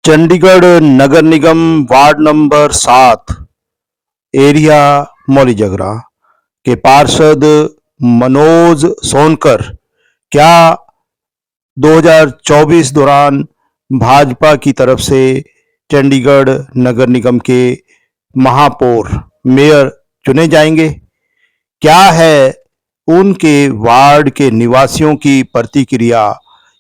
चंडीगढ़ नगर निगम ward number 7 area मौली जगरा के पार्षद मनोज सोनकर क्या 2024 दौरान भाजपा की तरफ से चंडीगढ़ नगर निगम के महापौर मेयर चुने जाएंगे? क्या है उनके वार्ड के निवासियों की प्रतिक्रिया,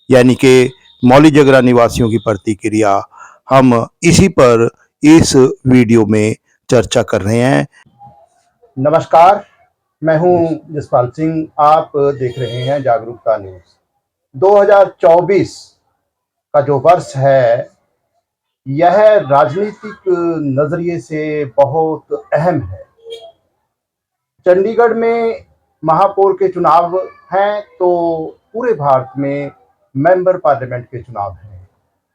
यानी कि मौली जगरा निवासियों की प्रतिक्रिया? हम इसी पर इस वीडियो में चर्चा कर रहे हैं। नमस्कार, मैं हूं जसपाल सिंह। आप देख रहे हैं जागरूकता न्यूज। 2024 का जो वर्ष है यह राजनीतिक नजरिए से बहुत अहम है। चंडीगढ़ में महापौर के चुनाव हैं तो पूरे भारत में मेंबर पार्लियामेंट के चुनाव हैं।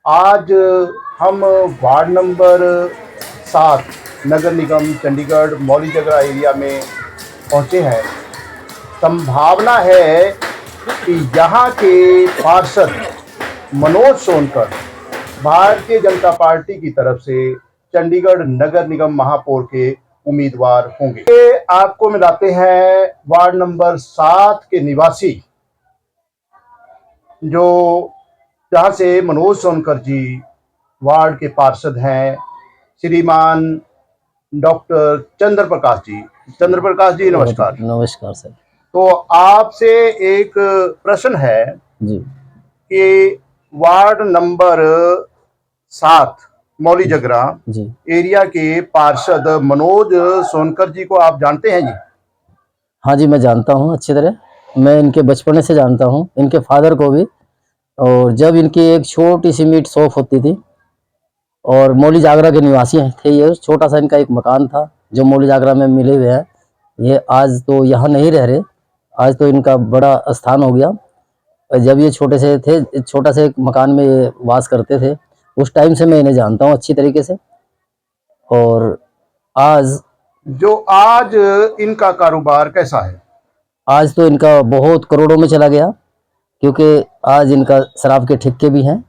आज हम वार्ड नंबर 7 नगर निगम चंडीगढ़ मौली जगरा एरिया में पहुंचे हैं। संभावना है कि यहाँ के पार्षद मनोज सोनकर भारतीय जनता पार्टी की तरफ से चंडीगढ़ नगर निगम महापौर के उम्मीदवार होंगे। ये आपको मिलाते हैं वार्ड नंबर 7 के निवासी, जो जहाँ से मनोज सोनकर जी वार्ड के पार्षद हैं, श्रीमान डॉक्टर चंद्र प्रकाश जी। चंद्र प्रकाश जी नमस्कार। नमस्कार सर। तो आपसे एक प्रश्न है जी कि वार्ड नंबर 7 मौली जगरा जी एरिया के पार्षद मनोज सोनकर जी को आप जानते हैं जी? हाँ जी, मैं जानता हूँ अच्छी तरह। मैं इनके बचपन से जानता हूँ, इनके फादर को भी। और जब इनकी एक छोटी सी मीट शॉप होती थी और मौली जागरा के निवासी थे, ये छोटा सा इनका एक मकान था जो मौली जागरा में मिले हुए हैं। ये आज तो यहाँ नहीं रह रहे, आज तो इनका बड़ा स्थान हो गया। जब ये छोटे से थे, छोटा से एक मकान में ये वास करते थे, उस टाइम से मैं इन्हें जानता हूँ अच्छी तरीके से। और आज इनका कारोबार कैसा है? आज तो इनका बहुत करोड़ों में चला गया, क्योंकि आज इनका शराब के ठेके भी हैं।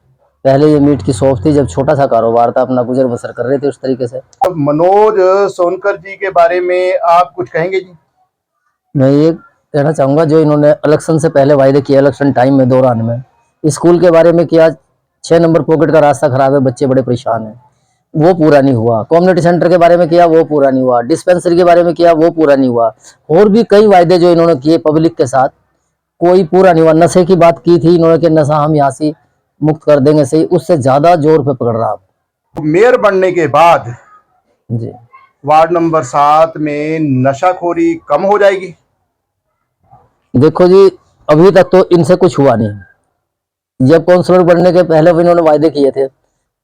पहले ये मीट की शॉप थी, जब छोटा सा कारोबार था, अपना गुजर बसर कर रहे थे उस तरीके से। अब मनोज सोनकर जी के बारे में आप कुछ कहेंगे जी? मैं ये कहना चाहूँगा, जो इन्होंने इलेक्शन से पहले वायदे किए, इलेक्शन टाइम में दौरान में स्कूल के बारे में किया, 6 नंबर पॉकेट का रास्ता खराब है, बच्चे बड़े परेशान हैं, वो पूरा नहीं हुआ। कम्युनिटी सेंटर के बारे में किया, वो पूरा नहीं हुआ। डिस्पेंसरी के बारे में किया, वो पूरा नहीं हुआ। और भी कई वायदे जो इन्होंने किए पब्लिक के साथ, कोई पूरा नहीं हुआ। नशे की बात की थी इन्होंने कि नशा हम यहाँ से मुक्त कर देंगे, सही, उससे ज्यादा जोर पे पकड़ रहा। मेयर बनने के बाद जी, वार्ड नंबर 7 में नशाखोरी कम हो जाएगी? देखो जी, अभी तक तो इनसे कुछ हुआ नहीं। जब काउंसलर बनने के पहले इन्होंने वायदे किए थे,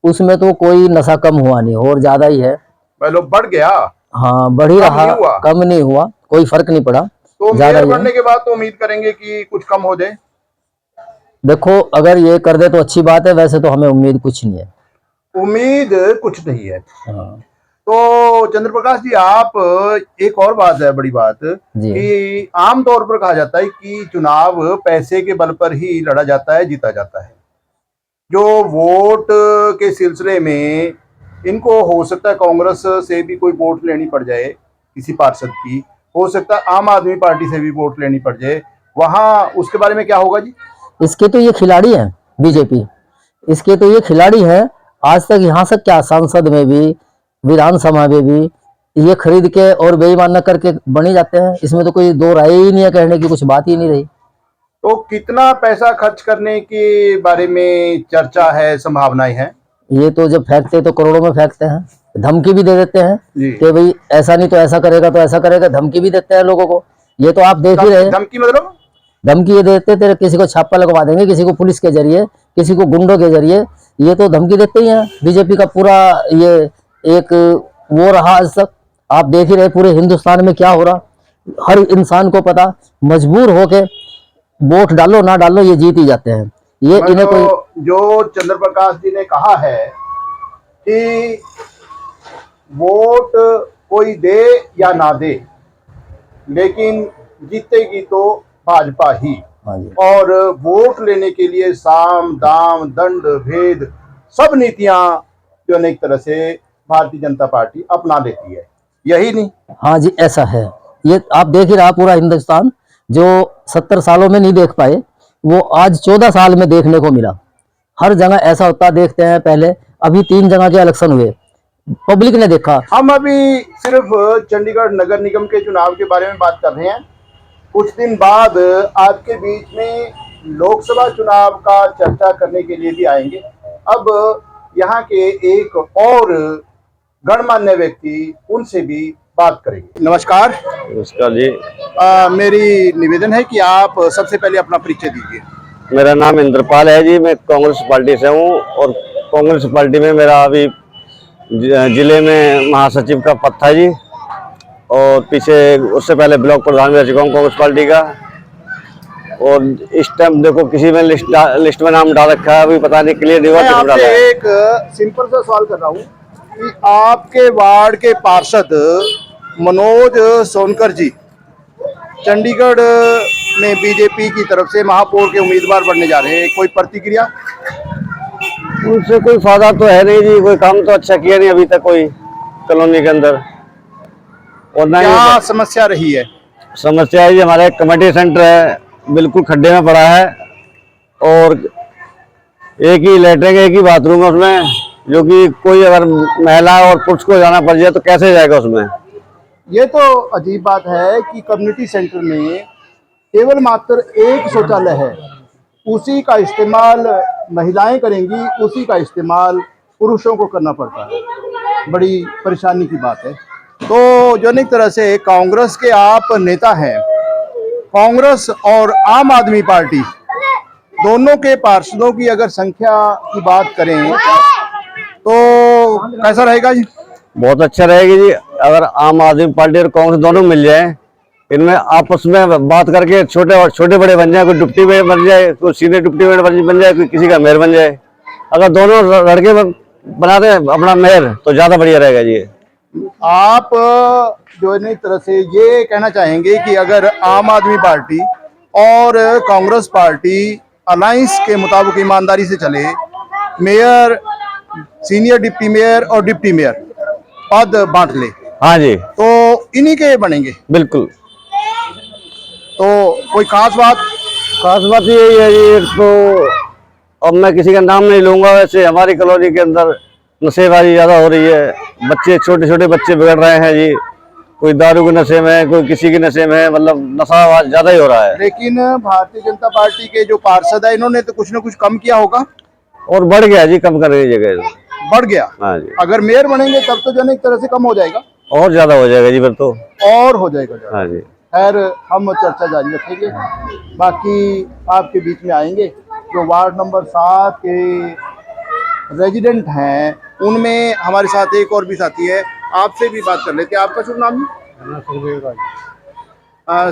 उसमें तो कोई नशा कम हुआ नहीं, और ज्यादा ही है। पहले बढ़ गया। हाँ, बढ़ ही रहा, कम नहीं हुआ, कोई फर्क नहीं पड़ा। तो मेयर बनने के बाद तो उम्मीद करेंगे कि कुछ कम हो जाए। देखो, अगर ये कर दे तो अच्छी बात है, वैसे तो हमें उम्मीद कुछ नहीं है। उम्मीद कुछ नहीं है। हाँ। तो चंद्र प्रकाश जी, आप एक और बात है, बड़ी बात, कि आमतौर पर कहा जाता है कि चुनाव पैसे के बल पर ही लड़ा जाता है, जीता जाता है। जो वोट के सिलसिले में इनको हो सकता है कांग्रेस से भी कोई वोट लेनी पड़ जाए, किसी पार्षद की, हो सकता है आम आदमी पार्टी से भी वोट लेनी पड़ जाए, वहां उसके बारे में क्या होगा जी? इसके तो ये खिलाड़ी हैं बीजेपी, इसके तो ये खिलाड़ी हैं। आज तक यहाँ से क्या सांसद में भी, विधानसभा में भी ये खरीद के और बेईमान करके बनी जाते हैं। इसमें तो कोई दो राय ही नहीं है, कहने की कुछ बात ही नहीं रही। तो कितना पैसा खर्च करने के बारे में चर्चा है, संभावनाएं हैं? ये तो जब फेंकते तो करोड़ों में फेंकते हैं, धमकी भी दे देते हैं कि भाई ऐसा नहीं तो ऐसा करेगा, तो ऐसा करेगा, धमकी भी देते हैं लोगों को। ये तो आप देख ही रहे हैं। धमकी मतलब? धमकी ये देते थे, किसी को छापा लगवा देंगे, किसी को पुलिस के जरिए, किसी को गुंडों के जरिए, ये तो धमकी देते ही हैं। बीजेपी का पूरा ये एक वो रहा आज तक। आप देख ही रहे पूरे हिंदुस्तान में क्या हो रहा, हर इंसान को पता, मजबूर होके वोट डालो ना डालो, ये जीत ही जाते हैं। ये इन्हें कोई, जो चंद्र प्रकाश जी ने कहा है कि वोट कोई दे या ना दे, लेकिन जीतेगी तो भाजपा ही। और वोट लेने के लिए साम दाम दंड भेद सब नीतियां जो है ना एक तरह से भारतीय जनता पार्टी अपना लेती है, यही नहीं? हाँ जी, ऐसा है। ये आप देख ही रहा पूरा हिंदुस्तान, जो 70 सालों में नहीं देख पाए, वो आज 14 साल में देखने को मिला। हर जगह ऐसा होता देखते हैं पहले, अभी 3 जगह के इलेक्शन हुए, पब्लिक ने देखा। हम अभी सिर्फ चंडीगढ़ नगर निगम के चुनाव के बारे में बात कर रहे हैं। कुछ दिन बाद आपके बीच में लोकसभा चुनाव का चर्चा करने के लिए भी आएंगे। अब यहाँ के एक और गणमान्य व्यक्ति, उनसे भी बात करेंगे। नमस्कार। नमस्कार जी। मेरी निवेदन है कि आप सबसे पहले अपना परिचय दीजिए। मेरा नाम इंद्रपाल है जी, मैं कांग्रेस पार्टी से हूँ और कांग्रेस पार्टी में मेरा अभी जिले में महासचिव का पद था जी, और पीछे उससे पहले ब्लॉक प्रधान भी रह चुका हूँ कांग्रेस पार्टी का। और इस टाइम देखो किसी में लिस्ट में नाम डाल रखा है, अभी पता नहीं क्लियर नहीं हुआ मैं किसमें डाला आपसे है। एक सिंपल सा सवाल कर रहा हूँ कि आपके वार्ड के पार्षद मनोज सोनकर जी चंडीगढ़ में बीजेपी की तरफ से महापौर के उम्मीदवार बनने जा रहे हैं, कोई प्रतिक्रिया? उनसे कोई फायदा तो है नहीं जी, कोई काम तो अच्छा किया नहीं अभी तक कोई कॉलोनी के अंदर। और ना क्या ही समस्या रही है? समस्या है जी, हमारा एक कमेटी सेंटर है बिल्कुल खड्डे में पड़ा है, और एक ही लेटरिन एक ही बाथरूम है उसमें, जो कि कोई अगर महिला और पुरुष को जाना पड़ जाए तो कैसे जाएगा उसमें। ये तो अजीब बात है कि कम्युनिटी सेंटर में केवल मात्र एक शौचालय है, उसी का इस्तेमाल महिलाएं करेंगी, उसी का इस्तेमाल पुरुषों को करना पड़ता है। बड़ी परेशानी की बात है। तो जो एक तरह से कांग्रेस के आप नेता हैं, कांग्रेस और आम आदमी पार्टी दोनों के पार्षदों की अगर संख्या की बात करें तो कैसा रहेगा जी? बहुत अच्छा रहेगी जी, अगर आम आदमी पार्टी और कांग्रेस दोनों मिल जाए, इनमें आपस में बात करके छोटे बड़े बन जाए, कोई डिप्टी मेयर बन जाए, कोई सीनियर डिप्टी मेयर बन जाए, कोई किसी का मेयर बन जाए। अगर दोनों लड़के बना दे अपना मेयर तो ज्यादा बढ़िया रहेगा जी। आप जो है एक तरह से ये कहना चाहेंगे कि अगर आम आदमी पार्टी और कांग्रेस पार्टी अलायंस के मुताबिक ईमानदारी से चले, मेयर, सीनियर डिप्टी मेयर और डिप्टी मेयर पद बांट ले, हाँ जी, तो इन्हीं के बनेंगे। बिल्कुल। तो कोई खास बात यही है जी, एक तो अब मैं किसी का नाम नहीं लूंगा, वैसे हमारी कॉलोनी के अंदर नशेबाजी ज्यादा हो रही है, छोटे बच्चे बिगड़ रहे हैं जी, कोई दारू के नशे में है, कोई किसी के नशे में है, मतलब नशा ज्यादा ही हो रहा है। लेकिन भारतीय जनता पार्टी के जो पार्षद है, इन्होंने तो कुछ न कुछ कम किया होगा। और बढ़ गया जी, कम करने की जगह बढ़ गया। हाँ जी, अगर मेयर बनेंगे तब तो जो है एक तरह से कम हो जाएगा, और ज्यादा हो जाएगा जी फिर तो। और हो जाएगा ज्यादा। हाँ जी। खैर, हम चर्चा जारी रखेंगे, बाकी आपके बीच में आएंगे। जो वार्ड नंबर 7 के रेजिडेंट हैं, उनमें हमारे साथ एक और भी साथी है, आपसे भी बात कर लेते हैं। आपका शुभ नाम?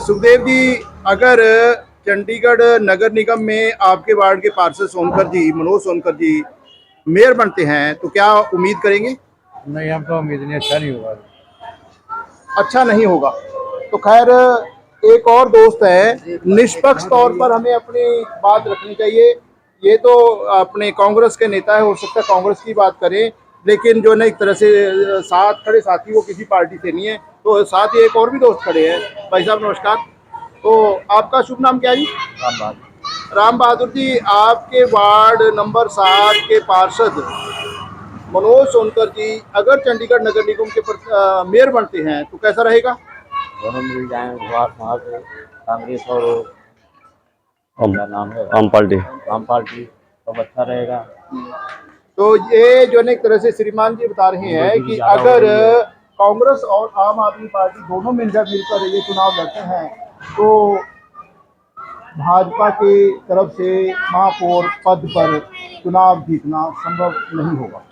सुखदेव जी, अगर चंडीगढ़ नगर निगम में आपके वार्ड के पार्षद सोनकर जी, मनोज सोनकर जी मेयर बनते हैं तो क्या उम्मीद करेंगे? नहीं, हम तो उम्मीद नहीं, अच्छा नहीं होगा। अच्छा नहीं होगा। तो खैर, एक और दोस्त है, निष्पक्ष तौर पर हमें अपनी बात रखनी चाहिए। ये तो अपने कांग्रेस के नेता है, हो सकता है कांग्रेस की बात करें, लेकिन जो ना एक तरह से साथ खड़े साथी वो किसी पार्टी से नहीं है। तो साथ ही एक और भी दोस्त खड़े हैं। भाई साहब नमस्कार। तो आपका शुभ नाम क्या है जी? राम बहादुर जी, आपके वार्ड नंबर 7 के पार्षद मनोज सोनकर जी अगर चंडीगढ़ नगर निगम के मेयर बनते हैं तो कैसा रहेगा? दोनों मिल जाए, वहाँ से कांग्रेस और क्या नाम है, आम पार्टी आम पार्टी, सब अच्छा रहेगा। तो ये जो है एक तरह से श्रीमान जी बता रहे हैं कि अगर कांग्रेस और आम आदमी पार्टी दोनों मिलकर ये चुनाव लड़ते हैं तो भाजपा की तरफ से महापौर पद पर चुनाव जीतना संभव नहीं होगा।